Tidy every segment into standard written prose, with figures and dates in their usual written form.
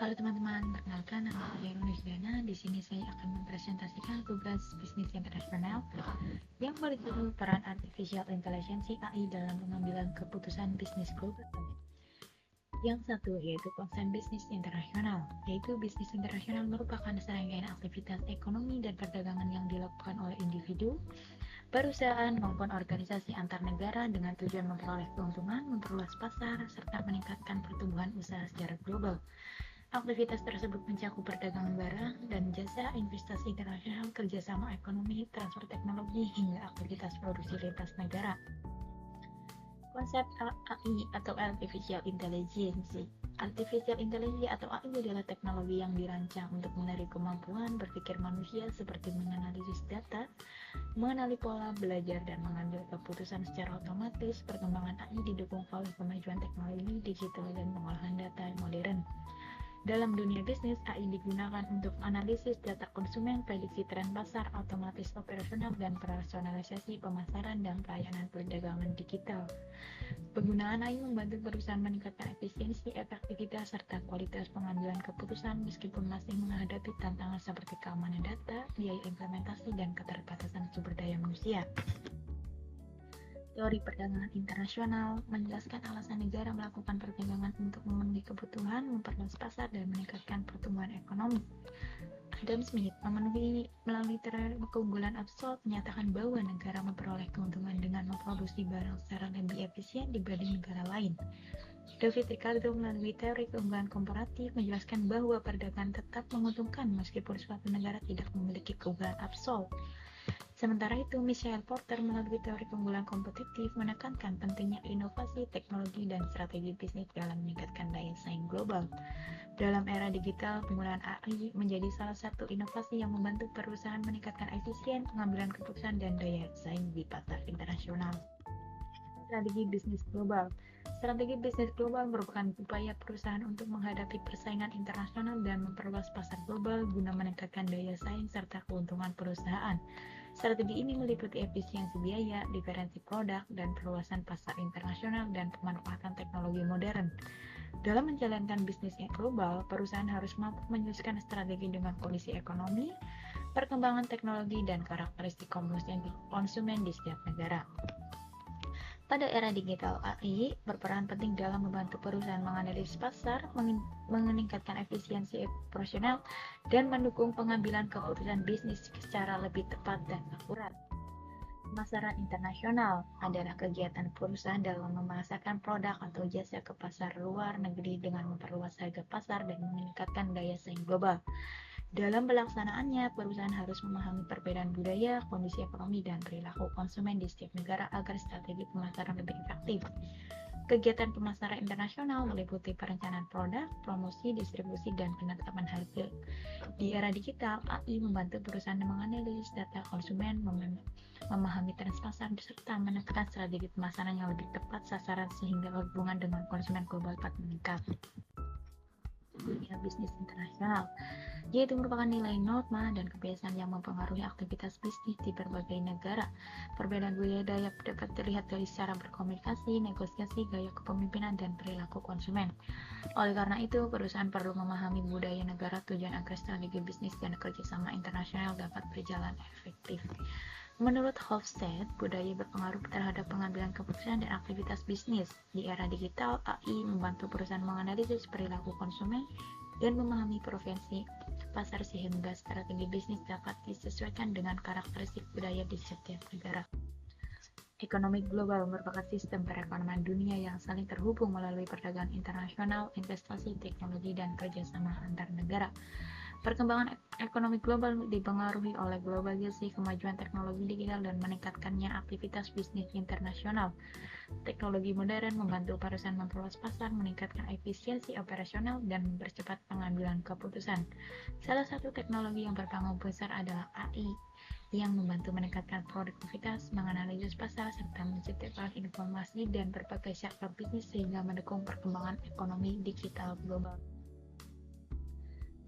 Halo teman-teman, perkenalkan nama saya Runisdana. Di sini saya akan mempresentasikan tugas bisnis internasional yang berjudul peran Artificial Intelligence (AI) dalam pengambilan keputusan bisnis global. Yang satu yaitu konsep bisnis internasional, yaitu bisnis internasional merupakan serangkaian aktivitas ekonomi dan perdagangan yang dilakukan oleh individu, perusahaan maupun organisasi antar negara dengan tujuan memperoleh keuntungan, memperluas pasar, serta meningkatkan pertumbuhan usaha secara global. Aktivitas tersebut mencakup perdagangan barang dan jasa, investasi internasional, kerjasama ekonomi, transfer teknologi, hingga aktivitas produksi lintas negara. Konsep AI atau Artificial Intelligence. Artificial Intelligence atau AI adalah teknologi yang dirancang untuk menarik kemampuan berpikir manusia seperti menganalisis data, mengenali pola, belajar, dan mengambil keputusan secara otomatis. Perkembangan AI didukung oleh kemajuan teknologi digital dan pengolahan data modern. Dalam dunia bisnis, AI digunakan untuk analisis data konsumen, prediksi tren pasar, otomatis operasional, dan personalisasi pemasaran dan pelayanan perdagangan digital. Penggunaan AI membantu perusahaan meningkatkan efisiensi, efektivitas, serta kualitas pengambilan keputusan meskipun masih menghadapi tantangan seperti keamanan data, biaya implementasi, dan keterbatasan sumber daya manusia. Teori perdagangan internasional menjelaskan alasan negara melakukan perdagangan untuk memenuhi kebutuhan, memperluas pasar, dan meningkatkan pertumbuhan ekonomi. Adam Smith melalui teori keunggulan absolut menyatakan bahwa negara memperoleh keuntungan dengan memproduksi barang secara lebih efisien dibanding negara lain. David Ricardo melalui teori keunggulan komparatif menjelaskan bahwa perdagangan tetap menguntungkan meskipun suatu negara tidak memiliki keunggulan absolut. Sementara itu, Michael Porter melalui teori keunggulan kompetitif menekankan pentingnya inovasi, teknologi, dan strategi bisnis dalam meningkatkan daya saing global. Dalam era digital, penggunaan AI menjadi salah satu inovasi yang membantu perusahaan meningkatkan efisien, pengambilan keputusan, dan daya saing di pasar internasional. Strategi bisnis global. Strategi bisnis global merupakan upaya perusahaan untuk menghadapi persaingan internasional dan memperluas pasar global guna meningkatkan daya saing serta keuntungan perusahaan. Strategi ini meliputi efisiensi biaya, diferensi produk, dan perluasan pasar internasional dan pemanfaatan teknologi modern. Dalam menjalankan bisnis yang global, perusahaan harus mampu menyesuaikan strategi dengan kondisi ekonomi, perkembangan teknologi, dan karakteristik konsumen di setiap negara. Pada era digital, AI berperan penting dalam membantu perusahaan menganalisis pasar, meningkatkan efisiensi operasional, dan mendukung pengambilan keputusan bisnis secara lebih tepat dan akurat. Pemasaran internasional adalah kegiatan perusahaan dalam memasarkan produk atau jasa ke pasar luar negeri dengan memperluas harga pasar dan meningkatkan daya saing global. Dalam pelaksanaannya, perusahaan harus memahami perbedaan budaya, kondisi ekonomi, dan perilaku konsumen di setiap negara agar strategi pemasaran lebih efektif. Kegiatan pemasaran internasional meliputi perencanaan produk, promosi, distribusi, dan penetapan harga. Di era digital, AI membantu perusahaan menganalisis data konsumen, memahami tren pasar, serta menentukan strategi pemasaran yang lebih tepat sasaran sehingga hubungan dengan konsumen global dapat meningkat. Dunia bisnis internasional, yaitu merupakan nilai norma dan kebiasaan yang mempengaruhi aktivitas bisnis di berbagai negara. Perbedaan budaya dapat terlihat dari cara berkomunikasi, negosiasi, gaya kepemimpinan, dan perilaku konsumen. Oleh karena itu, perusahaan perlu memahami budaya negara tujuan agar strategi bisnis dan kerjasama internasional dapat berjalan efektif. Menurut Hofstede, budaya berpengaruh terhadap pengambilan keputusan dan aktivitas bisnis. Di era digital, AI membantu perusahaan menganalisis perilaku konsumen dan memahami preferensi pasar sehingga strategi bisnis dapat disesuaikan dengan karakteristik budaya di setiap negara. Ekonomi global merupakan sistem perekonomian dunia yang saling terhubung melalui perdagangan internasional, investasi, teknologi, dan kerjasama antar negara. Perkembangan ekonomi global dipengaruhi oleh globalisasi, kemajuan teknologi digital, dan meningkatkannya aktivitas bisnis internasional. Teknologi modern membantu perusahaan memperluas pasar, meningkatkan efisiensi operasional, dan mempercepat pengambilan keputusan. Salah satu teknologi yang berpengaruh besar adalah AI, yang membantu meningkatkan produktivitas, menganalisis pasar, serta menciptakan informasi dan berbagai sektor bisnis sehingga mendukung perkembangan ekonomi digital global.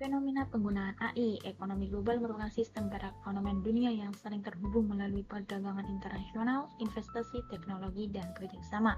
Fenomena penggunaan AI. Ekonomi global merupakan sistem perekonomian dunia yang saling terhubung melalui perdagangan internasional, investasi, teknologi, dan kerjasama.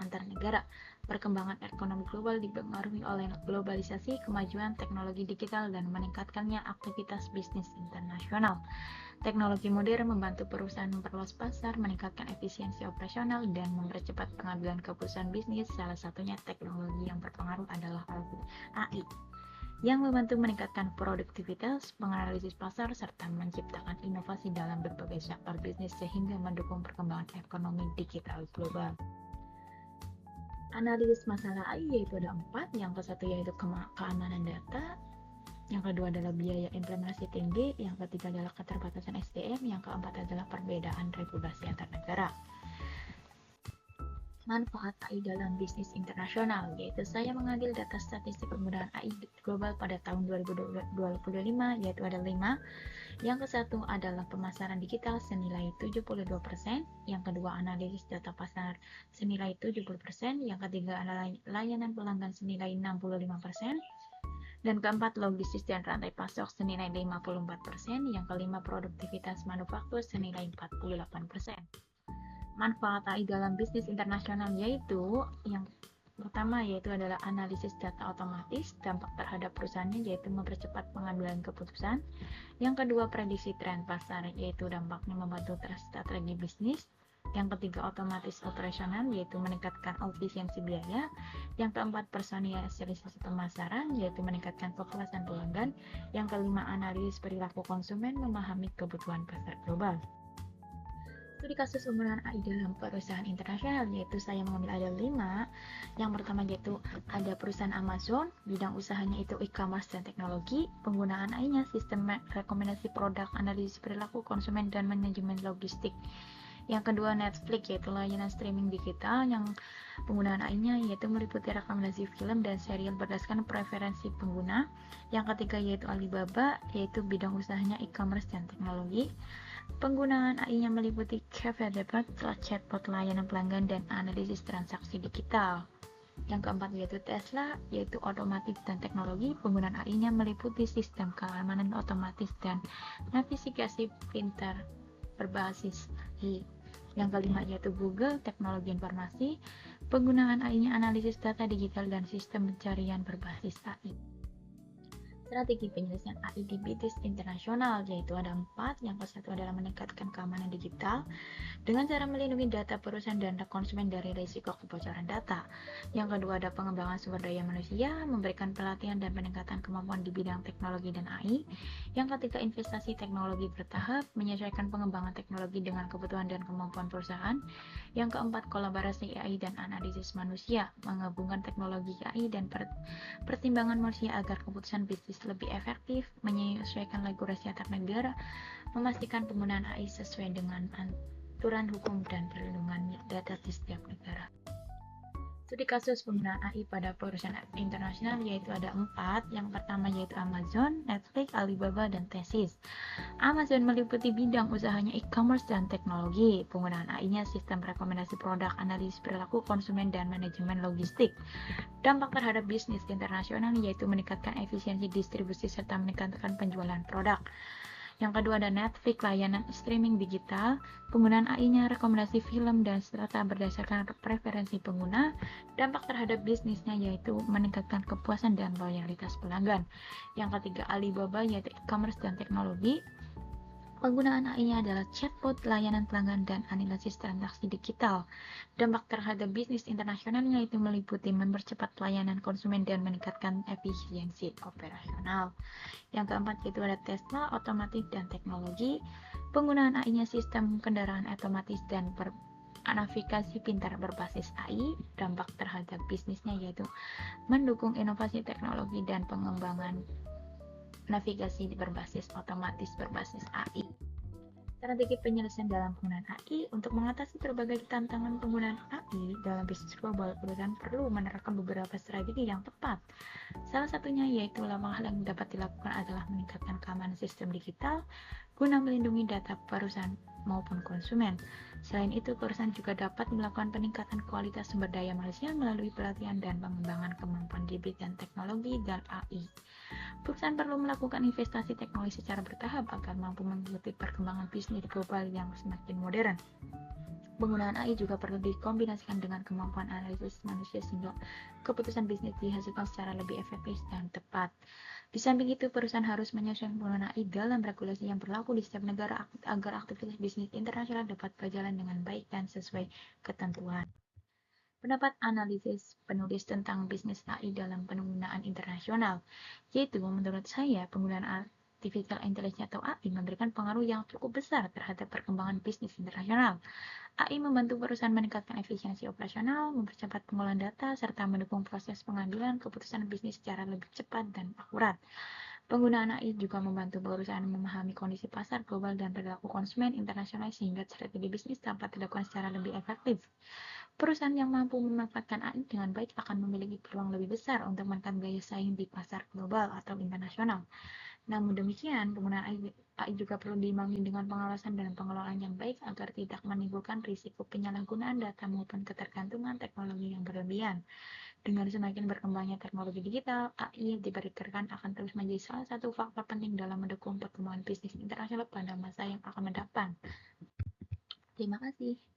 antar negara. Perkembangan ekonomi global dipengaruhi oleh globalisasi, kemajuan teknologi digital, dan meningkatkannya aktivitas bisnis internasional. Teknologi modern membantu perusahaan memperluas pasar, meningkatkan efisiensi operasional, dan mempercepat pengambilan keputusan bisnis. Salah satunya teknologi yang berpengaruh adalah AI, yang membantu meningkatkan produktivitas, penganalisis pasar, serta menciptakan inovasi dalam berbagai sektor bisnis sehingga mendukung perkembangan ekonomi digital global. Analisis masalah AI yaitu ada 4, yang ke satu yaitu keamanan data, yang kedua adalah biaya implementasi tinggi, yang ketiga adalah keterbatasan SDM, yang keempat adalah perbedaan regulasi antar negara. Manfaat AI dalam bisnis internasional, yaitu saya mengambil data statistik penggunaan AI global pada tahun 2025, yaitu ada 5. Yang ke satu adalah pemasaran digital senilai 72%, yang kedua analisis data pasar senilai 70%, yang ketiga adalah layanan pelanggan senilai 65%, dan keempat logistik dan rantai pasok senilai 54%, yang kelima produktivitas manufaktur senilai 48%. Manfaat AI dalam bisnis internasional yaitu yang pertama yaitu adalah analisis data otomatis, dampak terhadap perusahaannya yaitu mempercepat pengambilan keputusan. Yang kedua prediksi tren pasar yaitu dampaknya membantu strategi bisnis. Yang ketiga otomatis operasional yaitu meningkatkan efisiensi biaya. Yang keempat personalisasi pemasaran yaitu meningkatkan kepuasan pelanggan. Yang kelima analisis perilaku konsumen, memahami kebutuhan pasar global. Studi kasus penggunaan AI dalam perusahaan internasional yaitu saya mengambil ada 5. Yang pertama yaitu ada perusahaan Amazon, bidang usahanya itu e-commerce dan teknologi. Penggunaan AI-nya sistem rekomendasi produk, analisis perilaku konsumen, dan manajemen logistik. Yang kedua Netflix yaitu layanan streaming digital, yang penggunaan AI-nya yaitu meliputi rekomendasi film dan serial berdasarkan preferensi pengguna. Yang ketiga yaitu Alibaba, yaitu bidang usahanya e-commerce dan teknologi. Penggunaan AI-nya meliputi cafe debat, chatbot layanan pelanggan, dan analisis transaksi digital. Yang keempat yaitu Tesla, yaitu otomotif dan teknologi. Penggunaan AI-nya meliputi sistem keamanan otomatis dan navigasi pintar berbasis AI. Yang kelima yaitu Google, teknologi informasi. Penggunaan AI-nya analisis data digital dan sistem pencarian berbasis AI. Strategi penyelesaian AI di bisnis internasional yaitu ada 4. Yang ke-1 adalah meningkatkan keamanan digital dengan cara melindungi data perusahaan dan konsumen dari risiko kebocoran data. Yang kedua ada pengembangan sumber daya manusia, memberikan pelatihan dan peningkatan kemampuan di bidang teknologi dan AI. Yang ketiga investasi teknologi bertahap, menyesuaikan pengembangan teknologi dengan kebutuhan dan kemampuan perusahaan. Yang keempat kolaborasi AI dan analisis manusia, menggabungkan teknologi AI dan pertimbangan manusia agar keputusan bisnis lebih efektif, menyesuaikan regulasi antar negara, memastikan penggunaan AI sesuai dengan aturan hukum dan perlindungan data di setiap negara. Studi kasus penggunaan AI pada perusahaan internasional yaitu ada 4. Yang pertama yaitu Amazon, Netflix, Alibaba, dan Tesis. Amazon meliputi bidang usahanya e-commerce dan teknologi. Penggunaan AI-nya sistem rekomendasi produk, analisis perilaku konsumen, dan manajemen logistik. Dampak terhadap bisnis internasional yaitu meningkatkan efisiensi distribusi serta meningkatkan penjualan produk. Yang kedua ada Netflix, layanan streaming digital. Penggunaan AI-nya rekomendasi film dan serta berdasarkan preferensi pengguna. Dampak terhadap bisnisnya yaitu meningkatkan kepuasan dan loyalitas pelanggan. Yang ketiga Alibaba yaitu e-commerce dan teknologi. Penggunaan AI-nya adalah chatbot, layanan pelanggan, dan analisis transaksi digital. Dampak terhadap bisnis internasional yaitu meliputi mempercepat pelayanan konsumen dan meningkatkan efisiensi operasional. Yang keempat yaitu ada Tesla, otomotif dan teknologi. Penggunaan AI-nya sistem kendaraan otomatis dan navigasi pintar berbasis AI. Dampak terhadap bisnisnya yaitu mendukung inovasi teknologi dan pengembangan navigasi berbasis otomatis berbasis AI. Strategi penyelesaian dalam penggunaan AI. Untuk mengatasi berbagai tantangan penggunaan AI dalam bisnis global, perusahaan perlu menerapkan beberapa strategi yang tepat. Salah satunya yaitu langkah yang dapat dilakukan adalah meningkatkan keamanan sistem digital guna melindungi data perusahaan maupun konsumen. Selain itu, perusahaan juga dapat melakukan peningkatan kualitas sumber daya manusia melalui pelatihan dan pengembangan kemampuan di bidang teknologi dan AI. Perusahaan perlu melakukan investasi teknologi secara bertahap agar mampu mengikuti perkembangan bisnis global yang semakin modern. Penggunaan AI juga perlu dikombinasikan dengan kemampuan analisis manusia sehingga keputusan bisnis dihasilkan secara lebih efektif dan tepat. Di samping itu, perusahaan harus menyesuaikan penggunaan AI dalam regulasi yang berlaku di setiap negara agar aktivitas bisnis internasional dapat berjalan dengan baik dan sesuai ketentuan. Pendapat analisis penulis tentang bisnis AI dalam penggunaan internasional, yaitu menurut saya penggunaan artificial intelligence atau AI memberikan pengaruh yang cukup besar terhadap perkembangan bisnis internasional. AI membantu perusahaan meningkatkan efisiensi operasional, mempercepat pengolahan data, serta mendukung proses pengambilan keputusan bisnis secara lebih cepat dan akurat. Penggunaan AI juga membantu perusahaan memahami kondisi pasar global dan perilaku konsumen internasional sehingga strategi bisnis dapat dilakukan secara lebih efektif. Perusahaan yang mampu memanfaatkan AI dengan baik akan memiliki peluang lebih besar untuk menekan gaya saing di pasar global atau internasional. Namun demikian, penggunaan AI juga perlu diimbangi dengan pengawasan dan pengelolaan yang baik agar tidak menimbulkan risiko penyalahgunaan data maupun ketergantungan teknologi yang berlebihan. Dengan semakin berkembangnya teknologi digital, AI diperkirakan akan terus menjadi salah satu faktor penting dalam mendukung perkembangan bisnis internasional pada masa yang akan mendatang. Terima kasih.